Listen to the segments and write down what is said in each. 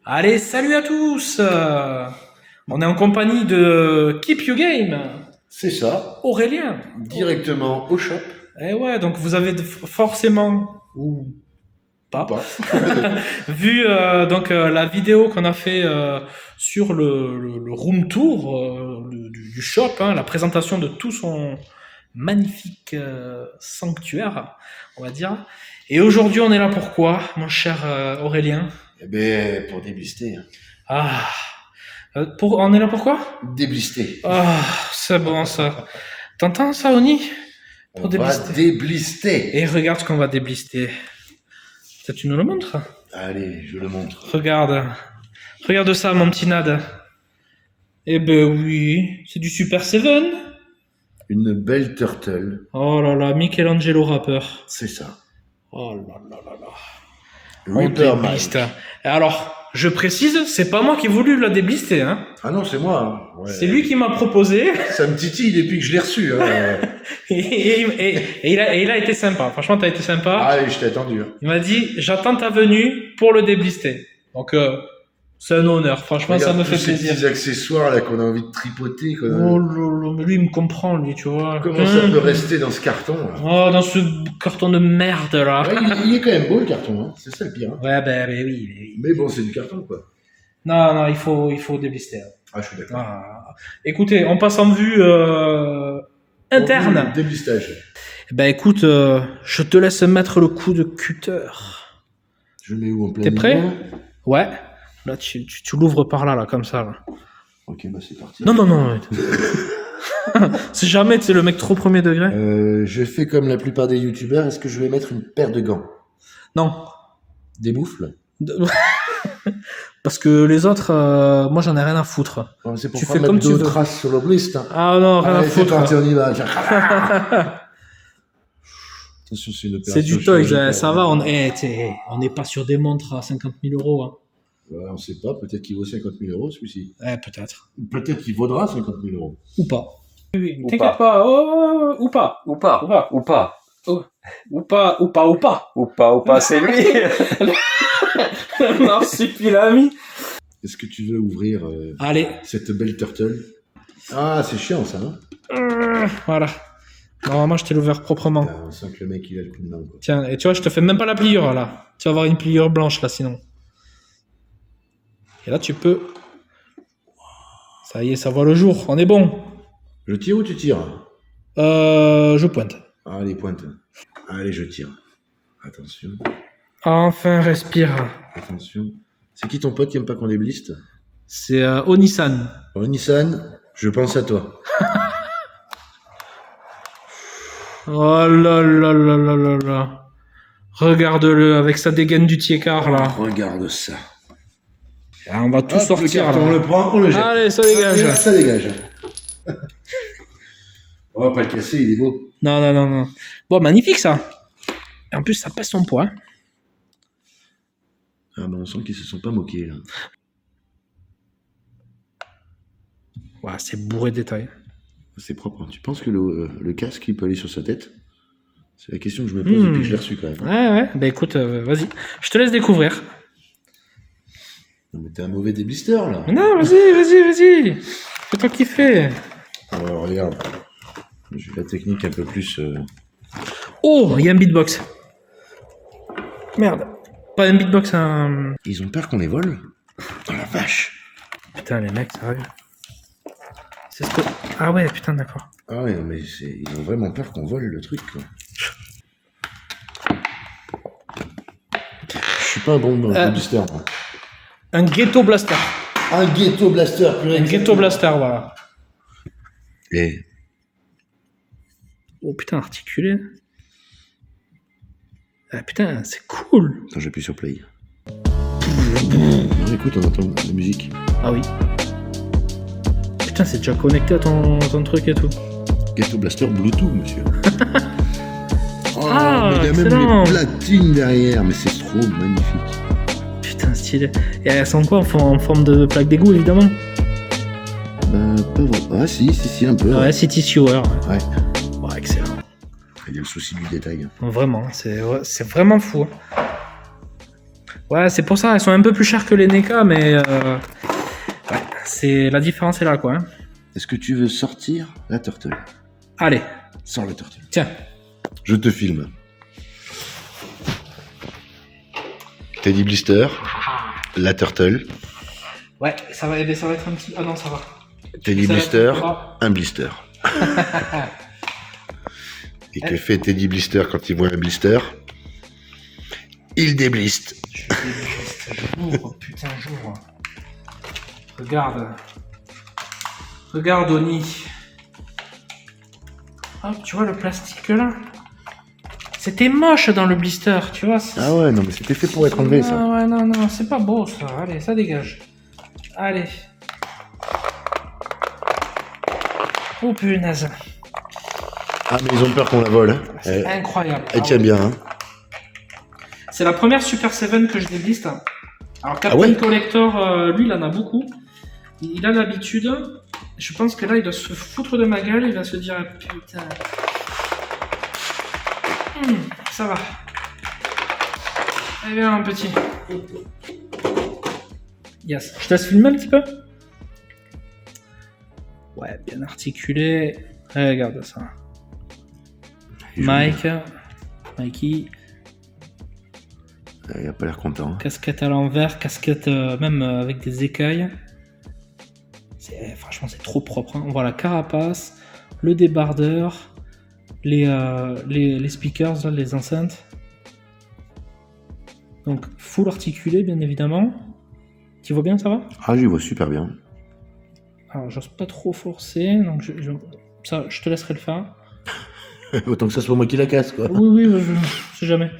Allez, salut à tous. On est en compagnie de Keep You Game, C'est ça, Aurélien. directement au shop. Et ouais, donc vous avez forcément ou pas Pas. vu la vidéo qu'on a fait sur le room tour du shop, hein, la présentation de tout son magnifique sanctuaire, on va dire. Et aujourd'hui, on est là pour quoi, mon cher Aurélien? Eh ben, pour déblister. Ah, on est là pour quoi? Déblister. Ah, c'est bon ça. T'entends ça, Oni? On Pour va déblister. déblister. Et regarde ce qu'on va déblister. Ça, tu nous le montres? Allez, je le montre. Regarde. Regarde ça, mon petit Nad. Eh ben oui, c'est du Super Seven. Une belle turtle. Oh là là, Michelangelo rappeur. C'est ça. Oh là là là là. On Reaper débliste. Mike. Alors, je précise, c'est pas moi qui ai voulu la déblister, hein. Ah non, c'est moi. Hein. Ouais. C'est lui qui m'a proposé. Ça me titille depuis que je l'ai reçu. Hein. Et il a été sympa. Franchement, t'as été sympa. Allez, je t'ai attendu. Hein. Il m'a dit, j'attends ta venue pour le déblister. Donc, c'est un honneur. Franchement, Regarde ça me tous fait ces plaisir. petits accessoires là qu'on a envie de tripoter. Oh là là, mais lui, il me comprend, lui, tu vois. Comment ça peut rester dans ce carton là? Oh, dans ce carton de merde, là. Ouais, il est quand même beau le carton. Hein. C'est ça le pire. Hein. Ouais, ben oui. Mais bon, c'est du carton quoi. Non, il faut déblister. Ah, je suis d'accord. Ah. Écoutez, on passe en vue interne. Déblistage. Ben écoute, je te laisse mettre le coup de cutter. Je mets où en plein T'es prêt? milieu? Ouais. Là, tu l'ouvres par là, comme ça. Là. Ok, bah c'est parti. Non. C'est jamais, tu sais, le mec trop premier degré. Je fais comme la plupart des youtubeurs. Est-ce que je vais mettre une paire de gants? Non. Des moufles? Parce que les autres, moi, j'en ai rien à foutre. Non, c'est pour Tu pas fais mettre comme tu deux veux. traces sur l'obliste. Hein. Ah non, rien à Allez, c'est foutre. parti, on y va. Attention, c'est une opération. C'est du toys, chirurgicale. ça va. On n'est pas sur des montres à 50 000 euros. Hein. Ouais, on sait pas, peut-être qu'il vaut 50 000 euros celui-ci. Peut-être. Peut-être qu'il vaudra 50 000 euros. Ou pas. Oui, Ou t'inquiète pas. Oh, ou pas. Ou pas, ou pas, Ou pas, c'est lui. Marsupilami. Est-ce que tu veux ouvrir Allez. cette belle turtle? Ah, c'est chiant ça, hein? Voilà. Normalement, je t'ai ouvert proprement. Ah, on sent que le mec il a le coup de main. Quoi. Tiens, et tu vois, je te fais même pas la pliure là. Tu vas avoir une pliure blanche là sinon. Et là, tu peux. Ça y est, ça voit le jour. On est bon. Je tire ou tu tires? Je pointe. Allez, pointe. Allez, je tire. Attention, Enfin, respire. attention. C'est qui ton pote qui aime pas qu'on débliste? C'est Onisan. Oh, Nissan, je pense à toi. Oh là là là là là là. Regarde-le avec sa dégaine du tiécard là. Regarde ça. Ah, on va tout Hop, sortir le carton, là. on le prend, on le jette. Allez, ça dégage. Ça dégage. On va pas le casser, il est beau. Non. Bon, magnifique ça. Et en plus, ça pèse son poids. Ah ben on sent qu'ils se sont pas moqués là. Ouais, c'est bourré de détails. C'est propre. Hein. Tu penses que le casque il peut aller sur sa tête? C'est la question que je me pose depuis que je l'ai reçu quand même. Ouais. Bah écoute, vas-y. Je te laisse découvrir. Non mais t'es un mauvais déblisteur là. Non, vas-y. Fais-toi kiffer. Alors regarde. J'ai la technique un peu plus. Oh, il y a un beatbox. Merde. Pas un beatbox, un... Ils ont peur qu'on les vole? Oh la vache. Putain, les mecs, sérieux. C'est ce que... Ah ouais, putain, d'accord. Ah ouais, non, mais ils ont vraiment peur qu'on vole le truc quoi. Je suis pas un bon déblisteur. Moi. Un ghetto blaster. Un ghetto blaster, purée. Un ghetto blaster, voilà. Et Oh putain, articulé. Ah putain, c'est cool. attends, j'appuie sur play. Non, écoute, on entend la musique. Ah oui. Putain, c'est déjà connecté à ton truc et tout. Ghetto blaster Bluetooth, monsieur. Oh, Ah, mais il y a excellent. même les platines derrière, mais c'est trop magnifique. Putain, stylé. Et elles sont quoi en forme de plaque d'égout, évidemment? Bah, pas vraiment. Ah, si, un peu. Ouais, City Sewer. Ouais. Ouais, excellent. Il y a le souci du détail. Vraiment, c'est vraiment fou. Ouais, c'est pour ça, elles sont un peu plus chères que les NECA, mais la différence est là, quoi. Hein. Est-ce que tu veux sortir la turtle? Allez, Sors la turtle. tiens. Je te filme. Teddy Blister, la turtle. Ouais, ça va être un petit... Ah non, ça va. Teddy Ça va Blister, être- un blister. Et que fait Teddy Blister quand il voit un blister? Il débliste. J'ouvre, putain, j'ouvre. Regarde. Regarde, Oni. Hop, tu vois le plastique là? C'était moche dans le blister, tu vois. Ah ouais, non mais c'était fait pour être enlevé ça. Ouais, non, c'est pas beau ça. Allez, ça dégage. Allez. Oh punaise. Ah mais ils ont peur qu'on la vole. Hein. C'est incroyable. Elle tient bien. Hein. C'est la première Super 7 que je débliste. Alors Captain ouais Collector, lui, il en a beaucoup. Il a l'habitude. Je pense que là, il doit se foutre de ma gueule. Il va se dire, putain. Ça va. Allez, viens, un petit. Yes. Je te laisse filmer un petit peu. Ouais, bien articulé. Regarde ça. Mikey. Il a pas l'air content. Hein. Casquette à l'envers, casquette même avec des écailles. Franchement, c'est trop propre. Hein. On voit la carapace, le débardeur, les speakers, là, les enceintes. Donc, full articulé, bien évidemment. Tu vois bien, ça va? Ah, j'y vois super bien. Alors, j'ose pas trop forcer, donc je te laisserai le faire. Autant que ça soit moi qui la casse, quoi. Oui, je sais jamais.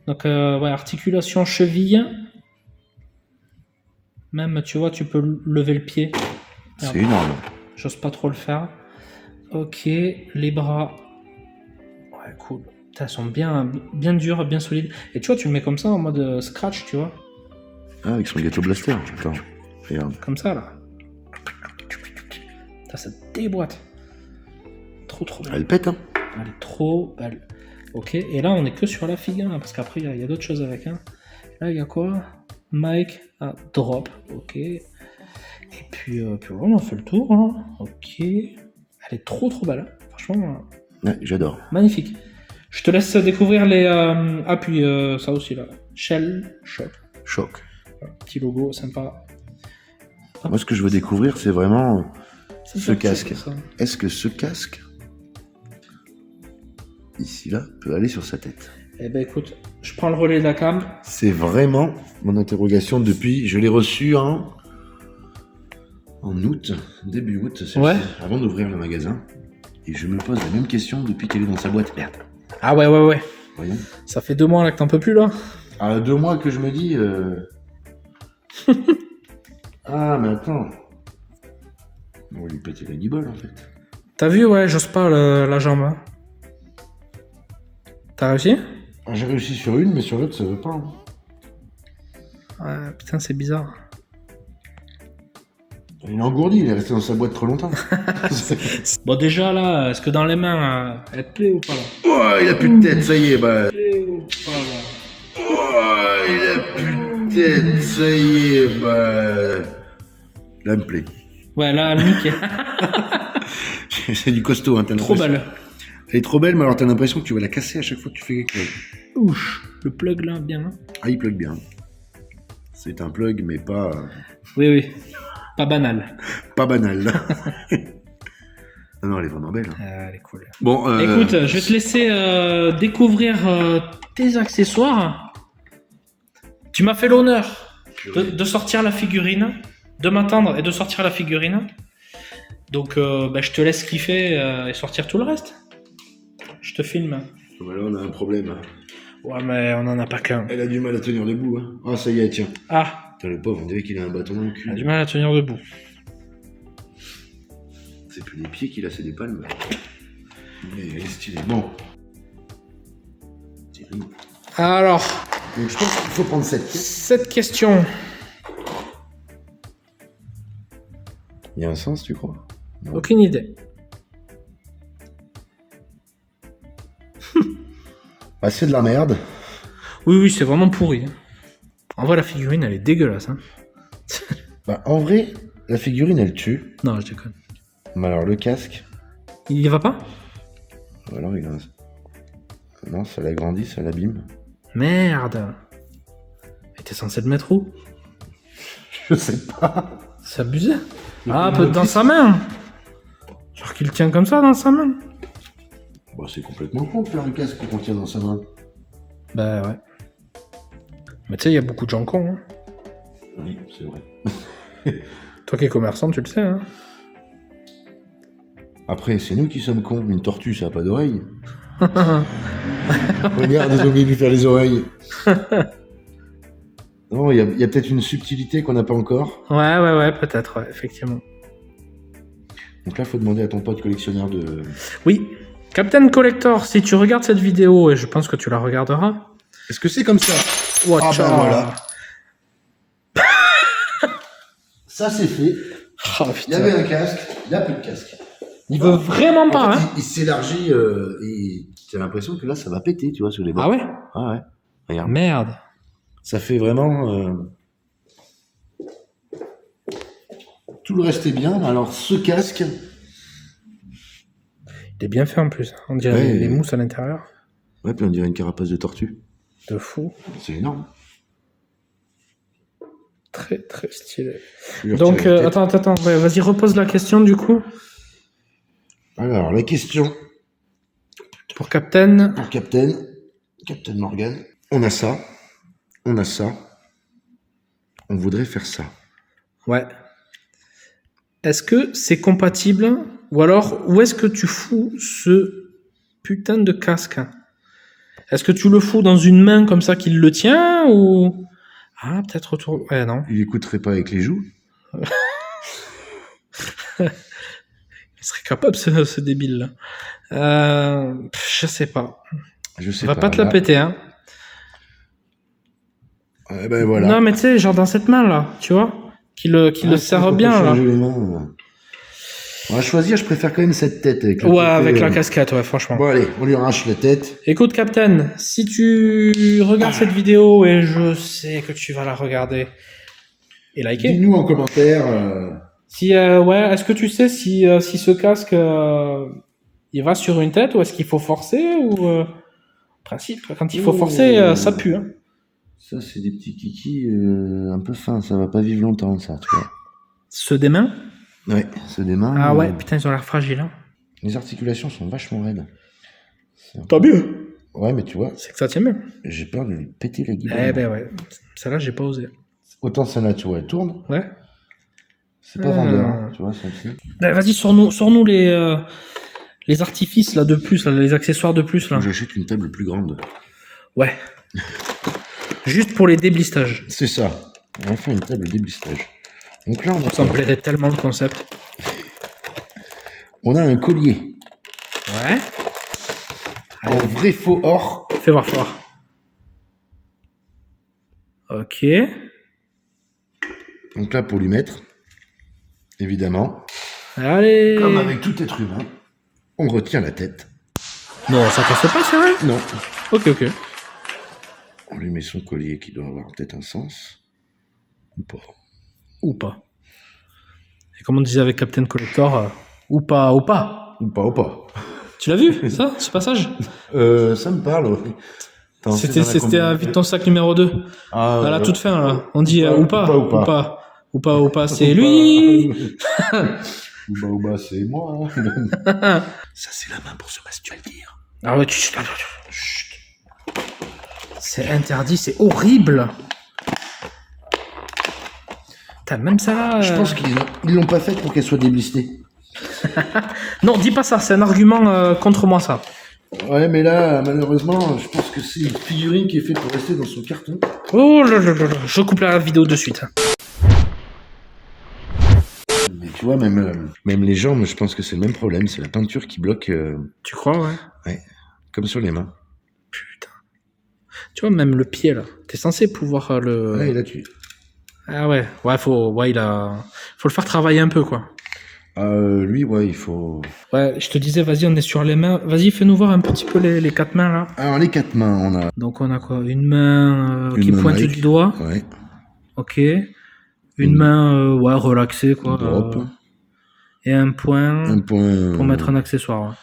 Donc, ouais, articulation cheville. Même, tu vois, tu peux lever le pied. C'est énorme. J'ose pas trop le faire. Ok, les bras. Ouais, cool. Putain, elles sont bien dures, bien solides. Et tu vois, tu le mets comme ça en mode scratch, tu vois. Ah, avec son gâteau blaster. Attends, regarde. Comme ça, là. Putain, ça déboîte. Trop belle. Elle pète, hein. Elle est trop belle. Ok, et là, on est que sur la figue, hein, parce qu'après, il y a d'autres choses avec. Hein. Là, il y a quoi? Mike à drop. Ok. Et puis voilà, on a fait le tour. Hein. Ok. Elle est trop belle. Hein. Franchement, Ouais, j'adore. magnifique. Je te laisse découvrir les... Ah, puis ça aussi, là. Shell Shock. Choc. Voilà, petit logo, sympa. Moi, ce que je veux découvrir, c'est vraiment C'est ce ça, casque. c'est ça. Est-ce que ce casque, ici, là, peut aller sur sa tête? Eh ben écoute, je prends le relais de la cam. C'est vraiment mon interrogation depuis... Je l'ai reçu en août, début août, Ouais. avant d'ouvrir le magasin. Et je me pose la même question depuis qu'elle est dans sa boîte. Merde. Ah ouais. Voyons. Ça fait 2 mois là que t'en peux plus là. À 2 mois que je me dis... Ah, mais attends. On va lui péter la guibole, en fait. T'as vu, ouais, j'ose pas la jambe. Hein. T'as réussi? Ah, j'ai réussi sur une, mais sur l'autre, ça veut pas. Hein. Ouais, putain, c'est bizarre. Il est engourdi, il est resté dans sa boîte trop longtemps. Bon, déjà là, est-ce que dans les mains, elle te plaît ou pas là? Oh, il a plus de tête, ça y est, bah. Plaît ou pas là? Oh, il a plus de tête, ça y est, bah. Là, elle me plaît. Ouais, là, nickel. C'est du costaud, hein, t'as Trop l'impression. belle. Elle est trop belle, mais alors t'as l'impression que tu vas la casser à chaque fois que tu fais quelque chose. Ouch, le plug là, bien. Hein. Ah, il plug bien. C'est un plug, mais pas. Oui. Pas banal. Pas banal. Non, elle est vraiment belle. Hein. Elle est cool. Bon, Écoute, je vais te laisser découvrir tes accessoires. Tu m'as fait l'honneur de sortir la figurine, de m'attendre et de sortir la figurine. Donc, je te laisse kiffer et sortir tout le reste. Je te filme. Voilà, on a un problème. Ouais, mais on n'en a pas qu'un. Elle a du mal à tenir debout. Hein. Ah, ça y est, tiens. Ah, Putain, le pauvre, on dirait qu'il a un bâton dans le cul. il a du mal à tenir debout. C'est plus des pieds qu'il a, c'est des palmes. Mais elle est stylée. Bon. Alors, Donc, je pense qu'il faut prendre cette pièce. cette question. Il y a un sens, tu crois? Aucune idée. Bah, c'est de la merde. Oui, c'est vraiment pourri. Hein. En vrai, la figurine, elle est dégueulasse. Hein. Bah, en vrai, la figurine, elle tue. Non, je déconne. Mais alors, le casque, Il y va pas? alors il a un... Non, ça l'agrandit, ça l'abîme. Merde. Et t'es censé le mettre où? Je sais pas. C'est abusé. Ah, peut-être dans sa main. Genre qu'il le tient comme ça dans sa main. Bah, c'est complètement con de faire un casque qu'on tient dans sa main. Bah ouais. Mais tu sais, il y a beaucoup de gens cons. Hein. Oui, c'est vrai. Toi qui es commerçant, tu le sais. Hein. Après, c'est nous qui sommes cons. Une tortue, ça a pas d'oreilles. Regarde, ils ont oublié de lui faire les oreilles. Non, il y a peut-être une subtilité qu'on n'a pas encore. Ouais, peut-être, ouais, effectivement. Donc là, faut demander à ton pote collectionneur de... Oui. Captain Collector, si tu regardes cette vidéo, et je pense que tu la regarderas. Est-ce que c'est comme ça? Watch Ah bah out. voilà. Ça, c'est fait. Oh, Il y avait un casque, il n'y a plus de casque. Il veut vraiment pas, En fait, hein. il s'élargit et j'ai l'impression que là, ça va péter, tu vois, sur les bords. Ah ouais? Ah ouais. Regarde. Merde. Ça fait vraiment... Tout le reste est bien. Alors, ce casque... Il est bien fait en plus. On dirait Ouais. les mousses à l'intérieur. Ouais, puis on dirait une carapace de tortue. De fou. C'est énorme. Très, très stylé. Je vais lui Donc, retirer la tête. attends, ouais, vas-y, repose la question du coup. Alors, la question Pour Captain. pour Captain Morgan. On a ça. On a ça. On voudrait faire ça. Ouais. Est-ce que c'est compatible? Ou alors, où est-ce que tu fous ce putain de casque? Est-ce que tu le fous dans une main comme ça qu'il le tient ou... Ah, peut-être autour... Ouais, non. Il écouterait pas avec les joues. Il serait capable, ce débile-là. Je sais pas. Je sais On va pas. pas te la là. péter, hein. Eh ben voilà. Non, mais tu sais, genre dans cette main-là, tu vois, qui le serre bien, là. Les mains. On va choisir, je préfère quand même cette tête. Avec le Ouais, côté, avec la casquette, ouais, franchement. Bon, allez, on lui arrache la tête. Écoute, Captain, si tu regardes cette vidéo, et je sais que tu vas la regarder, et liker. Dis-nous en commentaire. Si, ouais, est-ce que tu sais si ce casque, il va sur une tête, ou est-ce qu'il faut forcer, ou... en principe, quand il faut forcer, ça pue, hein. Ça, c'est des petits kikis un peu fins. Ça va pas vivre longtemps, ça, tu vois. Ceux des mains? Ouais, c'est des mains. Ah ouais, putain, ils ont l'air fragiles, hein. Les articulations sont vachement raides. Tant mieux. Ouais, mais tu vois, C'est que ça tient bien. j'ai peur de lui péter la guibole. Eh ben ouais, celle-là, j'ai pas osé. Autant celle-là, tu vois, elle tourne. Ouais. C'est pas vendeur, hein, tu vois, celle-ci. Ben, vas-y, sors-nous les artifices, là, de plus, là, les accessoires de plus, là. J'achète une table plus grande. Ouais. Juste pour les déblistages. C'est ça. On va faire une table déblistage. Donc là, Ça me plairait tellement le concept. on a un collier Ouais. en vrai faux or. Fais voir, fais voir. Ok. Donc là, pour lui mettre, évidemment, Allez. comme avec tout être humain, on retient la tête. Non, ça casse pas, c'est vrai? Non. Ok. On lui met son collier qui doit avoir peut-être un sens. Ou pas. Ou pas. Et comme on disait avec Captain Collector, ou pas. Ou pas, ou pas. Tu l'as vu, ça, ce passage? Ça me parle, oui. Attends, c'est dans la C'était combinaison. à Vite ton sac numéro 2. Ah, À la toute fin, là. On dit ou pas, ou pas, c'est lui. ou bah, c'est moi. Hein. Ça, c'est la main pour se masturber. Ah ouais, chut. C'est interdit, c'est horrible. T'as même ça là. Je pense qu'ils l'ont pas faite pour qu'elle soit déblistée. Non, dis pas ça, c'est un argument contre moi, ça. Ouais, mais là, malheureusement, je pense que c'est une figurine qui est faite pour rester dans son carton. Oh là, je coupe la vidéo de suite. Mais tu vois, même les jambes, je pense que c'est le même problème. C'est la peinture qui bloque, Tu crois, ouais? ouais, comme sur les mains. Putain. Tu vois, même le pied, là. T'es censé pouvoir le... Ouais, et là, tu... Ah ouais, faut le faire travailler un peu, quoi. Lui, ouais, il faut... Ouais, je te disais, vas-y, on est sur les mains. Vas-y, fais-nous voir un petit peu les 4 mains, là. Alors, les 4 mains, on a... Donc, on a quoi? Une main Une qui main pointe Nike. du doigt. Ouais. Ok. Une main, ouais, relaxée, quoi. Drop. Et un point Un point... pour mettre un accessoire.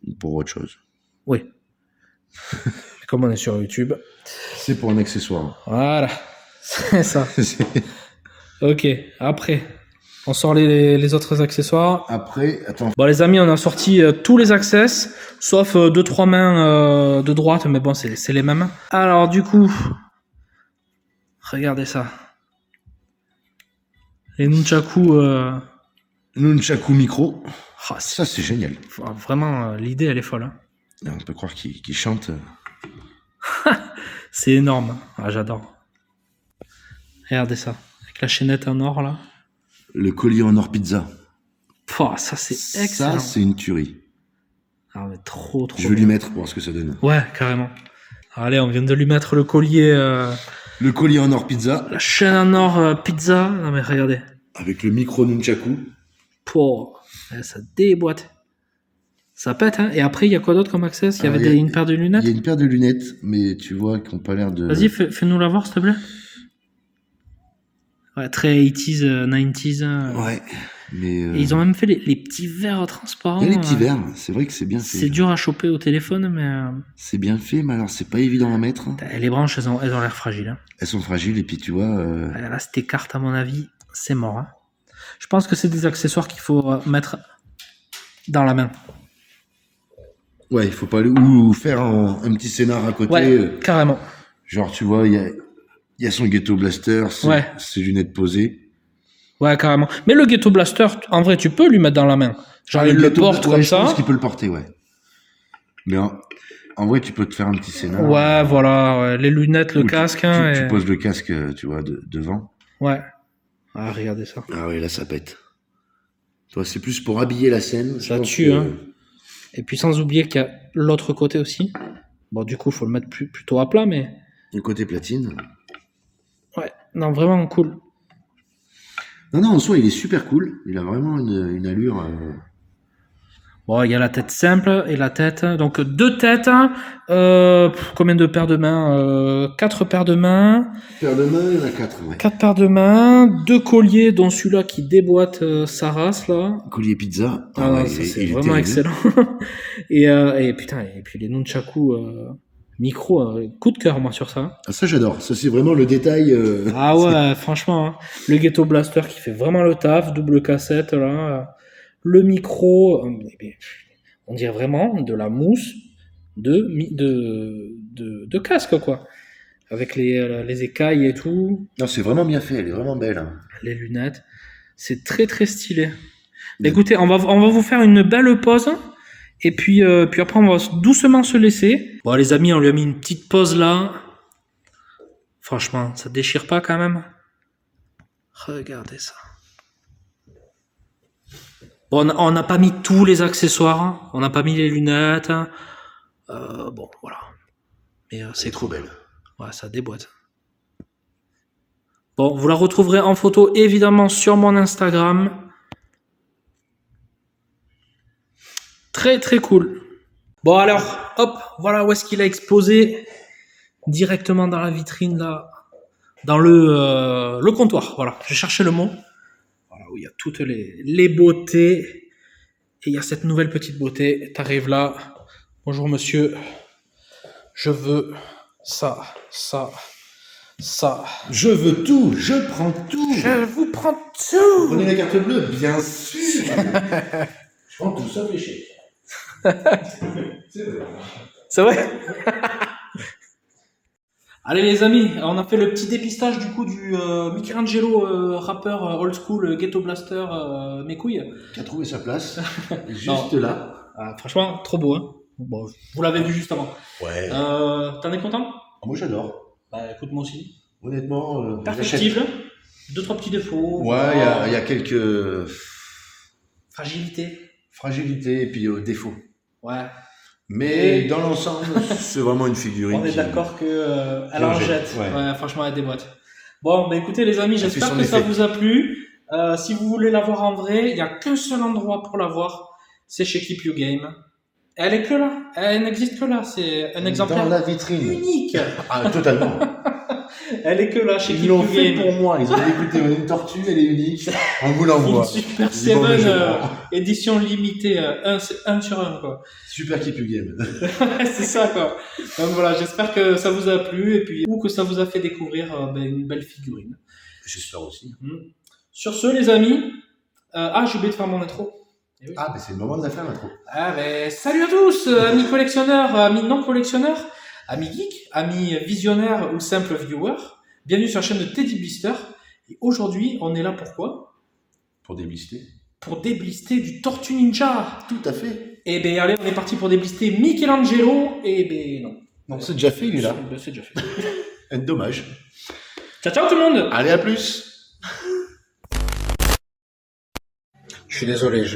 Ouais. Pour autre chose. Oui. Comme on est sur YouTube. C'est pour un accessoire. Voilà. C'est ça. Ok. Après, on sort les autres accessoires. Après, attends. Bon, les amis, on a sorti tous les access, sauf 2-3 mains de droite, mais bon, c'est les mêmes. Alors, du coup, regardez ça. Les nunchaku. Nunchaku micro. Oh, Ça, c'est génial. vraiment, l'idée, elle est folle. Hein. On peut croire qu'il chante. C'est énorme. Ah, j'adore. Regardez ça. Avec la chaînette en or, là. Le collier en or pizza. Pouah, ça, c'est excellent. Ça, c'est une tuerie. Ah, mais trop. Je vais lui mettre pour voir ce que ça donne. Ouais, carrément. Allez, on vient de lui mettre le collier. Le collier en or pizza. La chaîne en or pizza. Non, mais regardez. Avec le micro nunchaku. Pouah, ça déboîte. Ça pète, hein. Et après, il y a quoi d'autre comme access? Il y avait une paire de lunettes? Il y a une paire de lunettes, mais tu vois, qui n'ont pas l'air de... Vas-y, fais-nous la voir, s'il te plaît. Ouais, très 80s, 90s. Ouais, mais... Et ils ont même fait les petits verres transparents. Il y a les petits verres, c'est vrai que c'est bien fait. C'est dur à choper au téléphone, mais... C'est bien fait, mais alors c'est pas évident à mettre. Les branches, elles ont l'air fragiles. Hein. Elles sont fragiles, et puis tu vois... Là, cette carte, à mon avis, c'est mort. Hein. Je pense que c'est des accessoires qu'il faut mettre dans la main. Ouais, il faut pas aller... Ou faire un petit scénar à côté. Ouais, carrément. Genre, tu vois, il y a son Ghetto Blaster, ses lunettes posées. Ouais, carrément. Mais le Ghetto Blaster, en vrai, tu peux lui mettre dans la main. Genre, il le porte comme ça. Je pense qu'il peut le porter, ouais. Mais en vrai, tu peux te faire un petit scénar. Ouais, voilà. Ouais. Les lunettes, le casque. Tu poses le casque, tu vois, devant. Ouais. Ah, regardez ça. Ah ouais, là, ça pète. Toi, c'est plus pour habiller la scène. Ça tue, hein. Et puis, sans oublier qu'il y a l'autre côté aussi. Bon, du coup, il faut le mettre plutôt à plat, mais... Le côté platine. Ouais. Non, vraiment cool. Non, en soi, il est super cool. Il a vraiment une allure... Bon, il y a la tête simple et la tête. Donc, 2 têtes. Combien de paires de mains 4 paires de mains. Paires de mains, il y en a 4, ouais. 4 paires de mains. 2 colliers, dont celui-là qui déboîte sa race, là. Collier pizza. Ah, ça, c'est vraiment excellent. et putain, et puis les nunchaku micro, coup de cœur, moi, sur ça. Ah, ça, j'adore. Ça, c'est vraiment le détail. Ah ouais, franchement. Hein. Le Ghetto Blaster qui fait vraiment le taf. Double cassette, là. Le micro, on dirait vraiment de la mousse de casque, quoi. Avec les écailles et tout. Non, c'est vraiment bien fait, elle est vraiment belle. Hein. Les lunettes. C'est très très stylé. Écoutez, on va vous faire une belle pause. Et puis après, on va doucement se laisser. Bon, les amis, on lui a mis une petite pause là. Franchement, ça déchire pas quand même. Regardez ça. Bon, on n'a pas mis tous les accessoires, hein. On n'a pas mis les lunettes. Bon, voilà. Mais c'est trop belle. Ouais, ça déboîte. Bon, vous la retrouverez en photo évidemment sur mon Instagram. Très très cool. Bon alors, hop, voilà où est-ce qu'il a exposé. Directement dans la vitrine là. Dans le comptoir. Voilà, j'ai cherché le mot. Où il y a toutes les beautés. Et il y a cette nouvelle petite beauté. T'arrives là. Bonjour monsieur. Je veux ça. Je veux tout. Je prends tout. Je vous prends tout. Prenez la carte bleue, bien sûr. Je prends tout, sauf les chèques. C'est vrai. Allez les amis, on a fait le petit dépistage du coup du Michelangelo rappeur old school Ghetto Blaster mes couilles. Qui a trouvé sa place, juste là. Ah, franchement, trop beau. Hein. Bon, vous l'avez vu juste avant. Ouais. T'en es content? Moi j'adore. Bah écoute, moi aussi. Honnêtement, perfectible. 2-3 petits défauts. Ouais, il y a quelques fragilités et puis défauts. Ouais. Mais dans l'ensemble, c'est vraiment une figurine. On est d'accord que elle en jette. Ouais, franchement, elle déboîte. Bon, bah écoutez les amis, j'espère que ça vous a plu. Si vous voulez la voir en vrai, il n'y a qu'un seul endroit pour la voir, c'est chez Keep You Game. Elle est que là, elle n'existe que là, c'est un exemplaire Dans la vitrine. unique. Ah, totalement. Elle est que là chez Ils Keep l'ont You fait Game. pour moi. Ils ont débuté une tortue, elle est unique. On vous Une l'envoie. Super Ils disent, bon, mais 7 je prends. édition limitée, 1 sur 1 quoi. Super Keep You Game. C'est ça quoi. Donc voilà, j'espère que ça vous a plu et puis ou que ça vous a fait découvrir une belle figurine. J'espère aussi. Sur ce les amis, j'ai oublié de faire mon intro. Eh oui. Ah, mais c'est le moment de la faire, l'intro. Salut à tous, amis collectionneurs, amis non collectionneurs, amis geeks, amis visionnaires ou simples viewers. Bienvenue sur la chaîne de Teddy Blister. Et aujourd'hui, on est là pour quoi? Pour déblister. Pour déblister du Tortue Ninja. Tout à fait. Eh ben allez, on est parti pour déblister Michelangelo. Eh ben non. Non, c'est déjà fait, il est là. C'est déjà fait. Dommage. Ciao ciao tout le monde. Allez, à plus. Je suis désolé,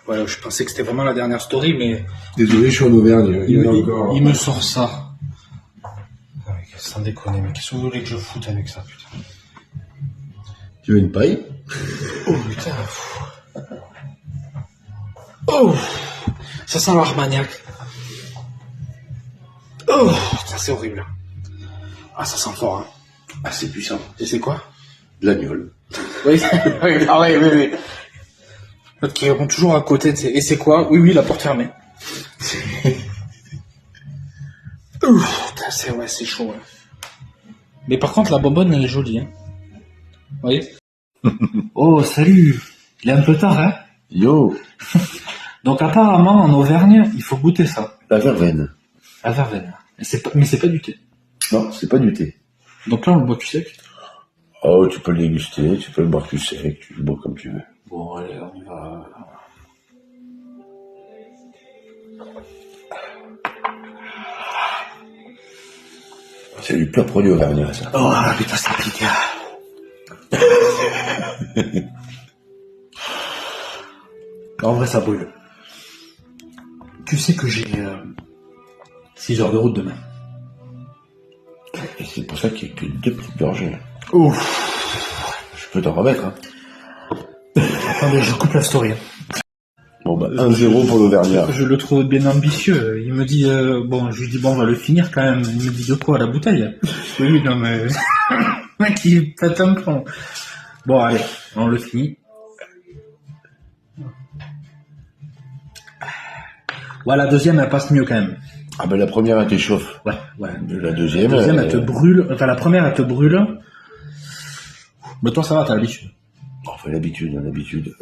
voilà, je pensais que c'était vraiment la dernière story, mais Désolé, je suis en Auvergne. il me sort ça. Ah, mais sans déconner, mais qu'est-ce que vous voulez que je foute avec ça, putain? Tu veux une paille? Oh putain. Oh, ça sent l'armagnac. Oh, putain, c'est horrible. Ah, ça sent fort, hein. Ah, c'est puissant. Et c'est quoi? De l'agneau. Oui, oui. L'autre qui répond toujours à côté, et c'est quoi? Oui, la porte fermée. Putain, c'est chaud, ouais. Mais par contre, la bonbonne, elle est jolie, hein. Vous voyez? Oh, salut. Il est un peu tard, hein? Yo. Donc apparemment, en Auvergne, il faut goûter ça. La verveine. La verveine. Mais c'est pas du thé. Non, c'est pas du thé. Donc là, on le boit, tu sais. Oh, tu peux le déguster, tu peux le boire plus sec, tu le bois comme tu veux. Bon, allez, on y va. C'est du pur produit auvergnat, ça. Oh, putain, ça pique. En vrai, ça brûle. Tu sais que j'ai 6 heures de route demain. Et c'est pour ça qu'il n'y a que 2 petites gorgées. Ouf. Je peux t'en remettre, hein. Attendez, je coupe la story. Bon, bah, 1-0 pour l'auvergnat. Je le trouve bien ambitieux. Il me dit, je lui dis, bon, on va le finir quand même. Il me dit de quoi, la bouteille? Oui, non, mais... Mec, il pète un plomb. Bon, allez, on le finit. Ouais, la deuxième, elle passe mieux quand même. Ah, ben, la première, elle t'échauffe. Ouais. La deuxième, La deuxième, elle te brûle. Enfin, la première, elle te brûle. Mais toi, ça va, t'as l'habitude. Enfin, l'habitude.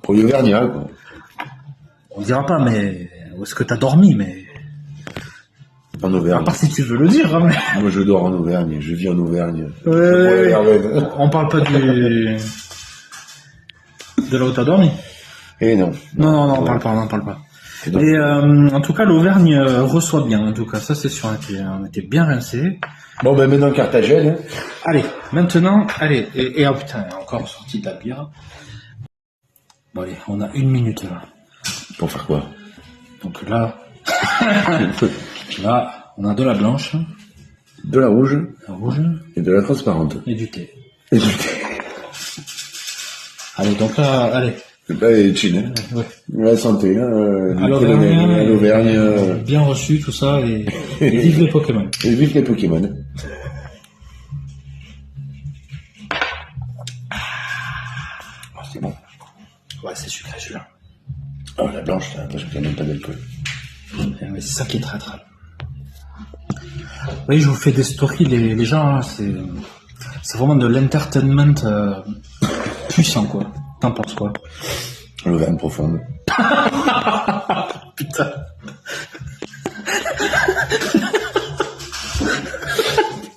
Produit auvergnat, quoi. On dira pas, mais où est-ce que t'as dormi, mais... En À Auvergne. part si tu veux le dire, hein, mais... Moi, je dors en Auvergne, je vis en Auvergne. Ouais. La verveine. On parle pas de là où t'as dormi. Eh non. Non, on n'en parle pas. Et donc, Et en tout cas, l'Auvergne reçoit bien. En tout cas, ça c'est sûr. On était bien rincés. bon, ben, maintenant, Carthagène, hein. Allez, maintenant, et oh putain, encore sorti de la bière. Bon allez, on a 1 minute là. Pour faire quoi? Donc là, on a de la blanche, De la rouge la rouge et de la transparente. et du thé. Et du thé. Allez, donc là, allez. Bah, et Chine, hein. Ouais. La santé, hein. À l'Auvergne, À l'Auvergne. bien reçu tout ça et vive les Pokémon. Et vive les Pokémon. Oh, c'est bon. Ouais, c'est sucré celui-là. Oh, la blanche, t'as l'impression qu'il n'y a même pas d'alcool. Mais c'est ça qui est très très. Oui, je vous fais des stories, les gens, hein, c'est vraiment de l'entertainment puissant, quoi. T'en penses quoi? L'Auvergne profonde. Putain.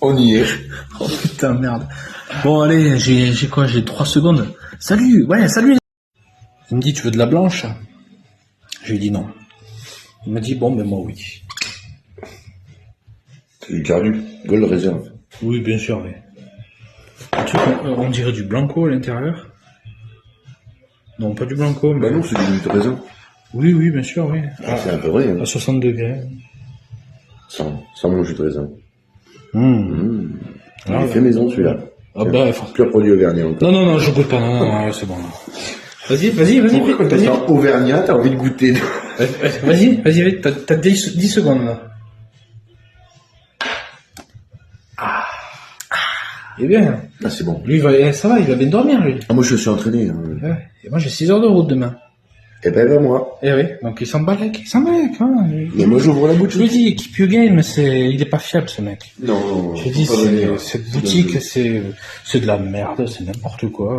On y est. Oh putain, merde. Bon, allez, j'ai quoi? J'ai 3 secondes. Salut, ouais, salut. Il me dit, tu veux de la blanche? Je lui ai dit non. Il m'a dit, bon, ben moi, oui. C'est du cardu. Gold Reserve. Oui, bien sûr, oui. Un truc, on dirait du blanco à l'intérieur. Non, pas du blanco, mais... Bah non, c'est du jus de raisin. Oui, oui, bien sûr, oui. C'est un peu vrai, hein. À 60 degrés. Sans mon jus de raisin. Mmh. Il est fait maison, celui-là. Ah bah, Pur produit auvergnat encore. non, je goûte pas, non, c'est bon. Vas-y, Pourquoi quand t'as fait un auvergnat, t'as envie de goûter? Vas-y, t'as 10 secondes, là. Il est bien. Ah, c'est bon. Lui, ça va, il va bien dormir, lui. Ah, moi, je suis entraîné. Hein. Ouais. Et moi, j'ai 6 heures de route demain. Eh ben, moi. Eh oui, donc il s'embalèque, hein. Mais moi, j'ouvre la boutique. Je lui dis, Keep You Game, il est pas fiable, ce mec. Non. J'ai dit, cette boutique, c'est de la merde, c'est n'importe quoi.